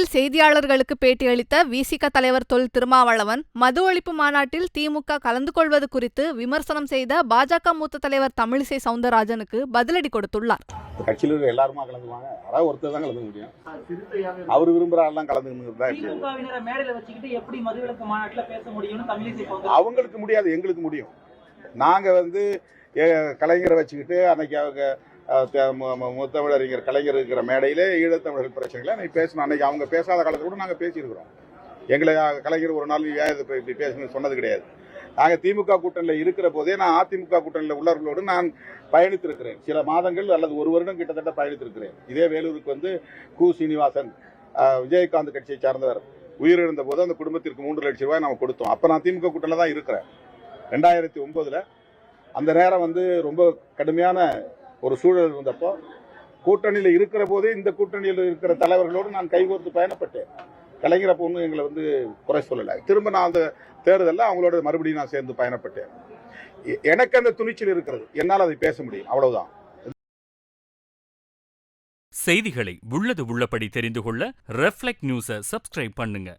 சென்னையில் செய்தியாளர்களுக்கு பேட்டியளித்த விசிக தலைவர் தொல் திருமாவளவன், மது ஒழிப்பு மாநாட்டில் திமுக கலந்து கொள்வது குறித்து விமர்சனம் செய்த பாஜக மூத்த தலைவர் தமிழிசை சவுந்தரராஜனுக்கு பதிலடி கொடுத்துள்ளார். கட்சியில் இருக்க எல்லாருமா கலந்துக்குவாங்க, அதாவது ஒருத்தர் தான் கலந்துக்க முடியும். அவர் விரும்புகிற ஆள் தான் கலந்துக்கணும். அவங்களுக்கு முடியாது, எங்களுக்கு முடியும். நாங்கள் கலைஞரை வச்சுக்கிட்டு அன்னைக்கு அவங்க முத்தமிழறிஞர் கலைஞர் இருக்கிற மேடையிலே ஈழத்தமிழர்கள் பிரச்சனைகளை அன்னைக்கு பேசணும். அன்னைக்கு அவங்க பேசாத காலத்தில் கூட நாங்கள் பேசியிருக்கிறோம். எங்களை கலைஞர் ஒரு நாள் இப்படி பேசணும்னு சொன்னது கிடையாது. நாங்கள் திமுக கூட்டணியில் இருக்கிற போதே நான் அதிமுக கூட்டணியில் உள்ளவர்களோடு நான் பயணித்திருக்கிறேன். சில மாதங்கள் அல்லது ஒரு வருடம் கிட்டத்தட்ட பயணித்திருக்கிறேன். இதே வேலூருக்கு கு. சீனிவாசன் விஜயகாந்த் கட்சியை சார்ந்தவர் உயிரிழந்த போது அந்த குடும்பத்திற்கு 3 லட்சம் ரூபாய் நம்ம கொடுத்தோம். அப்போ நான் திமுக கூட்டணியில் தான் இருக்கிறேன். 2009 அந்த நேரம் ரொம்ப கடுமையான ஒரு சூழல் இருந்தப்போ கூட்டணியில் இருக்கிற போதே இந்த கூட்டணியில் இருக்கிற தலைவர்களோடு நான் கைகோர்த்து பயணப்பட்டேன். கலைஞர் அப்போ ஒன்றும் எங்களை குறை சொல்லலை. திரும்ப நான் அந்த தேர்தலில் அவங்களோட மறுபடியும் நான் சேர்ந்து பயணப்பட்டேன். எனக்கு அந்த துணிச்சல் இருக்கிறது, என்னால் அதை பேச முடியும், அவ்வளவுதான். செய்திகளை உள்ளது உள்ளபடி தெரிந்து கொள்ள ரெஃப்ளெக்ட் நியூஸை சப்ஸ்கிரைப் பண்ணுங்க.